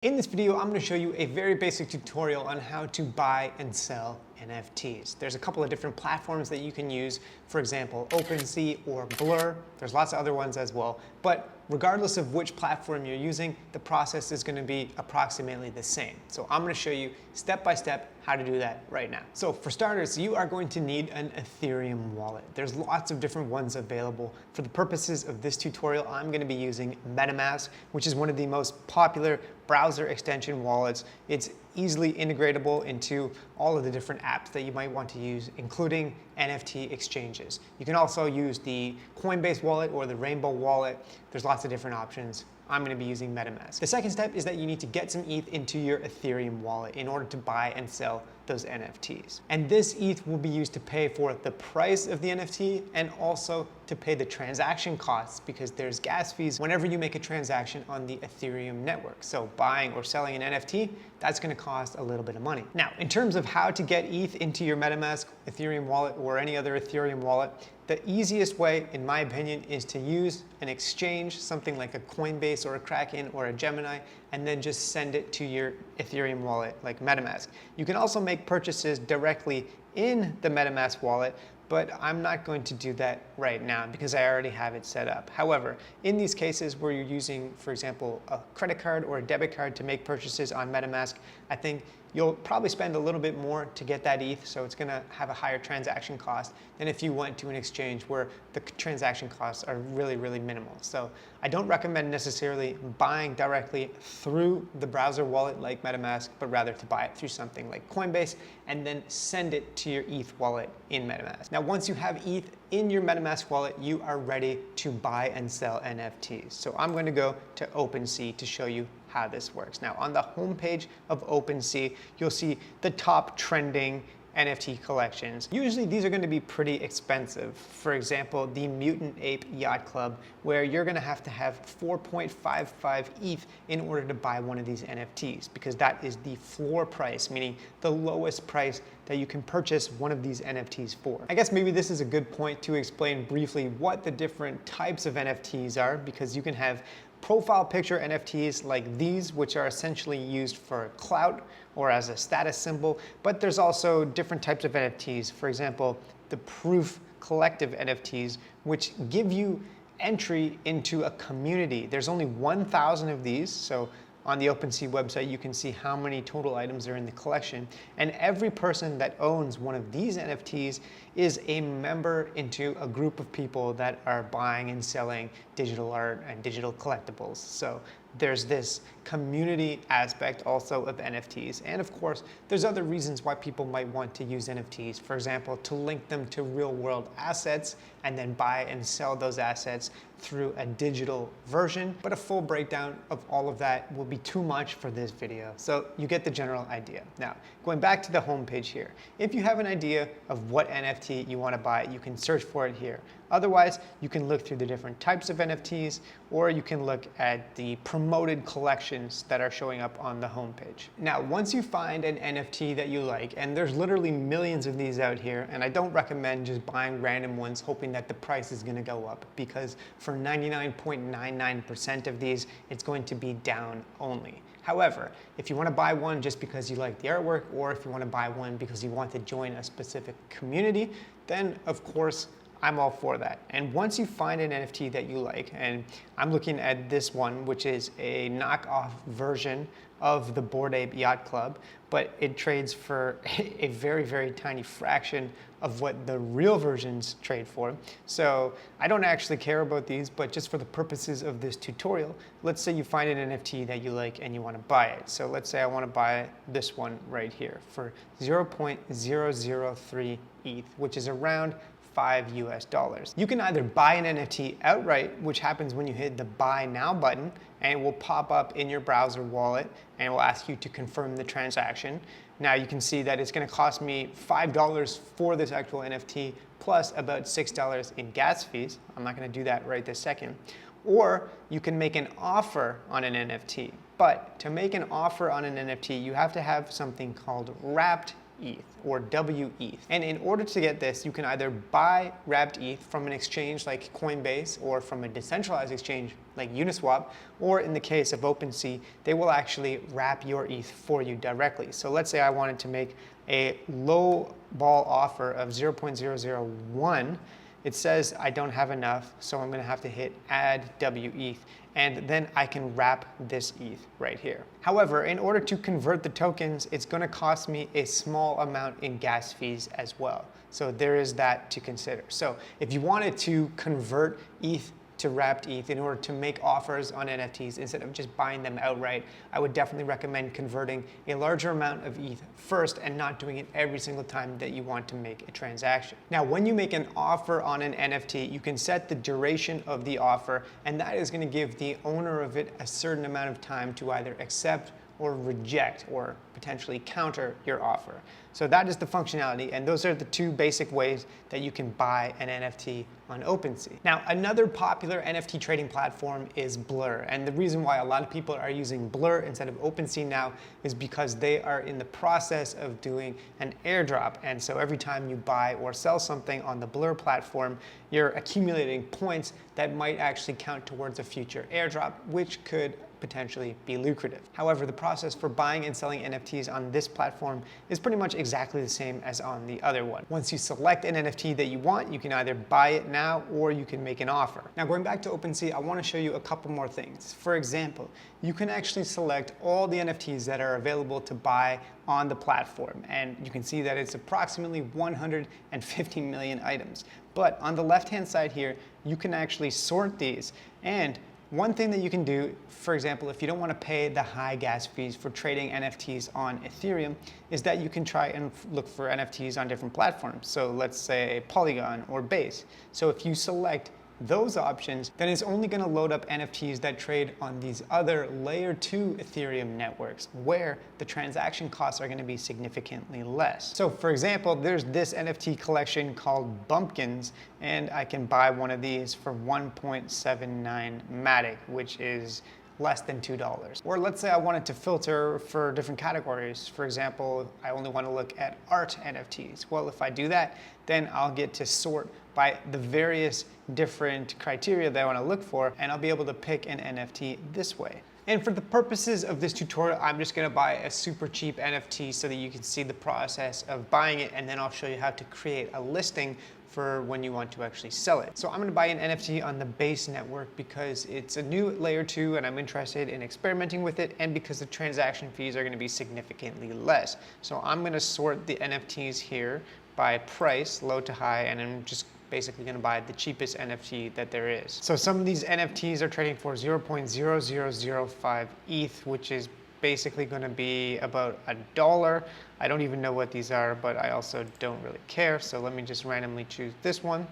In this video, I'm going to show you a very basic tutorial on how to buy and sell NFTs. There's a couple of different platforms that you can use, for example, Opensea or Blur. There's lots of other ones as well, but regardless of which platform you're using, the process is going to be approximately the same. So I'm going to show you step by step how to do that right now. So for starters, you are going to need an Ethereum wallet. There's lots of different ones available. For the purposes of this tutorial, I'm going to be using MetaMask, which is one of the most popular browser extension wallets. It's easily integratable into all of the different apps that you might want to use, including NFT exchanges. You can also use the Coinbase wallet or the Rainbow wallet. There's lots of different options. I'm going to be using MetaMask. The second step is that you need to get some ETH into your Ethereum wallet in order to buy and sell those NFTs. And this ETH will be used to pay for the price of the NFT and also to pay the transaction costs, because there's gas fees whenever you make a transaction on the Ethereum network. So buying or selling an NFT, that's going to cost a little bit of money. Now, in terms of how to get ETH into your MetaMask Ethereum wallet or any other Ethereum wallet, the easiest way, in my opinion, is to use an exchange, something like a Coinbase or a Kraken or a Gemini, and then just send it to your Ethereum wallet like MetaMask. You can also make purchases directly in the MetaMask wallet, but I'm not going to do that right now because I already have it set up. However, in these cases where you're using, for example, a credit card or a debit card to make purchases on MetaMask, I think you'll probably spend a little bit more to get that ETH, so it's gonna have a higher transaction cost than if you went to an exchange where the transaction costs are really, really minimal. So I don't recommend necessarily buying directly through the browser wallet like MetaMask, but rather to buy it through something like Coinbase and then send it to your ETH wallet in MetaMask. Now, once you have ETH in your MetaMask wallet, you are ready to buy and sell NFTs. So I'm going to go to Opensea to show you how this works. Now, on the homepage of Opensea, you'll see the top trending NFT collections. Usually these are going to be pretty expensive. For example, the Mutant Ape Yacht Club, where you're going to have 4.55 ETH in order to buy one of these NFTs, because that is the floor price, meaning the lowest price that you can purchase one of these NFTs for. I guess maybe this is a good point to explain briefly what the different types of NFTs are, because you can have profile picture NFTs like these, which are essentially used for clout or as a status symbol, but there's also different types of NFTs. For example, the proof collective NFTs, which give you entry into a community. There's only 1,000 of these, so on the Opensea website, you can see how many total items are in the collection. And every person that owns one of these NFTs is a member into a group of people that are buying and selling digital art and digital collectibles. So there's this community aspect also of NFTs. And of course, there's other reasons why people might want to use NFTs. For example, to link them to real world assets and then buy and sell those assets through a digital version. But a full breakdown of all of that will be too much for this video. So you get the general idea. Now, going back to the homepage here, if you have an idea of what NFT you want to buy, you can search for it here. Otherwise, you can look through the different types of NFTs, or you can look at the promoted collections that are showing up on the homepage. Now, once you find an NFT that you like, and there's literally millions of these out here, and I don't recommend just buying random ones hoping that the price is going to go up, because for 99.99% of these, it's going to be down only. However, if you want to buy one just because you like the artwork, or if you want to buy one because you want to join a specific community, then of course, I'm all for that. And once you find an NFT that you like, and I'm looking at this one, which is a knockoff version of the Bored Ape Yacht Club, but it trades for a very, very tiny fraction of what the real versions trade for. So I don't actually care about these, but just for the purposes of this tutorial, let's say you find an NFT that you like and you want to buy it. So let's say I want to buy this one right here for 0.003 ETH, which is around $5 US. You can either buy an NFT outright, which happens when you hit the buy now button, and it will pop up in your browser wallet and it will ask you to confirm the transaction. Now you can see that it's going to cost me $5 for this actual NFT plus about $6 in gas fees. I'm not going to do that right this second. Or you can make an offer on an NFT. But to make an offer on an NFT, you have to have something called wrapped ETH or WETH. And in order to get this, you can either buy wrapped ETH from an exchange like Coinbase or from a decentralized exchange like Uniswap, or in the case of Opensea, they will actually wrap your ETH for you directly. So let's say I wanted to make a low ball offer of 0.001. It says I don't have enough, so I'm going to have to hit add WETH, and then I can wrap this ETH right here. However, in order to convert the tokens, it's going to cost me a small amount in gas fees as well. So there is that to consider. So if you wanted to convert ETH to wrapped ETH in order to make offers on NFTs instead of just buying them outright, I would definitely recommend converting a larger amount of ETH first and not doing it every single time that you want to make a transaction. Now, when you make an offer on an NFT, you can set the duration of the offer, and that is going to give the owner of it a certain amount of time to either accept or reject or potentially counter your offer. So that is the functionality, and those are the two basic ways that you can buy an NFT on Opensea. Now, another popular NFT trading platform is Blur, and the reason why a lot of people are using Blur instead of Opensea now is because they are in the process of doing an airdrop, and so every time you buy or sell something on the Blur platform, you're accumulating points that might actually count towards a future airdrop, which could potentially be lucrative. However, the process for buying and selling NFTs on this platform is pretty much exactly the same as on the other one. Once you select an NFT that you want, you can either buy it now or you can make an offer. Now, going back to Opensea, I want to show you a couple more things. For example, you can actually select all the NFTs that are available to buy on the platform, and you can see that it's approximately 150 million items. But on the left-hand side here, you can actually sort these, and one thing that you can do, for example, if you don't want to pay the high gas fees for trading NFTs on Ethereum, is that you can try and look for NFTs on different platforms. So let's say Polygon or Base. So if you select those options, then it's only going to load up NFTs that trade on these other layer 2 Ethereum networks where the transaction costs are going to be significantly less. So for example, there's this NFT collection called Bumpkins, and I can buy one of these for 1.79 Matic, which is less than $2. Or let's say I wanted to filter for different categories. For example, I only want to look at art NFTs. Well, if I do that, then I'll get to sort by the various different criteria that I want to look for, and I'll be able to pick an NFT this way. And for the purposes of this tutorial, I'm just going to buy a super cheap NFT so that you can see the process of buying it, and then I'll show you how to create a listing for when you want to actually sell it. So I'm going to buy an NFT on the Base network because it's a new layer 2 and I'm interested in experimenting with it, and because the transaction fees are going to be significantly less. So I'm going to sort the NFTs here by price, low to high, and I'm just basically going to buy the cheapest NFT that there is. So some of these NFTs are trading for 0.0005 ETH, which is basically going to be about $1. I don't even know what these are, but I also don't really care. So let me just randomly choose this one.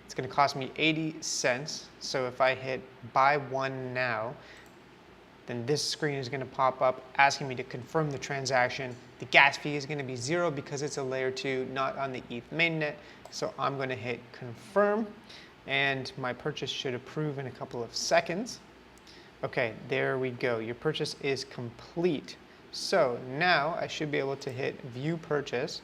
It's going to cost me 80 cents. So if I hit buy one now, then this screen is going to pop up asking me to confirm the transaction. The gas fee is going to be 0 because it's a layer 2, not on the ETH mainnet. So I'm going to hit confirm, and my purchase should approve in a couple of seconds. Okay, there we go. Your purchase is complete. So now I should be able to hit view purchase,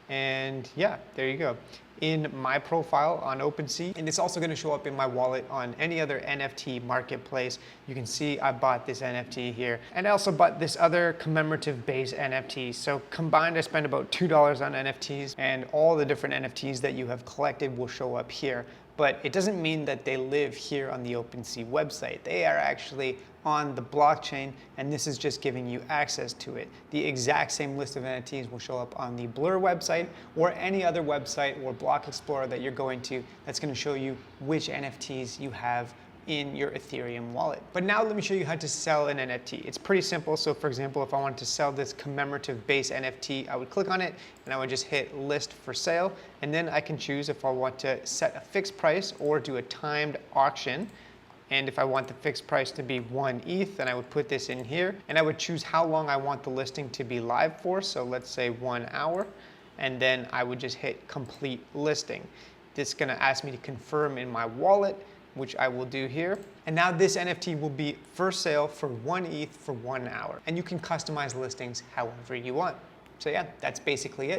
and yeah, there you go. In my profile on Opensea, and it's also going to show up in my wallet on any other NFT marketplace. You can see I bought this NFT here, and I also bought this other commemorative base NFT. So combined, I spent about $2 on NFTs, and all the different NFTs that you have collected will show up here. But it doesn't mean that they live here on the Opensea website. They are actually on the blockchain, and this is just giving you access to it. The exact same list of NFTs will show up on the Blur website or any other website or block explorer that you're going to that's going to show you which NFTs you have in your Ethereum wallet. But now let me show you how to sell an NFT. It's pretty simple. So for example, if I wanted to sell this commemorative base NFT, I would click on it and I would just hit list for sale. And then I can choose if I want to set a fixed price or do a timed auction. And if I want the fixed price to be 1 ETH, then I would put this in here. And I would choose how long I want the listing to be live for. So let's say 1 hour. And then I would just hit complete listing. This is going to ask me to confirm in my wallet, which I will do here. And now this NFT will be for sale for 1 ETH for 1 hour. And you can customize listings however you want. So yeah, that's basically it.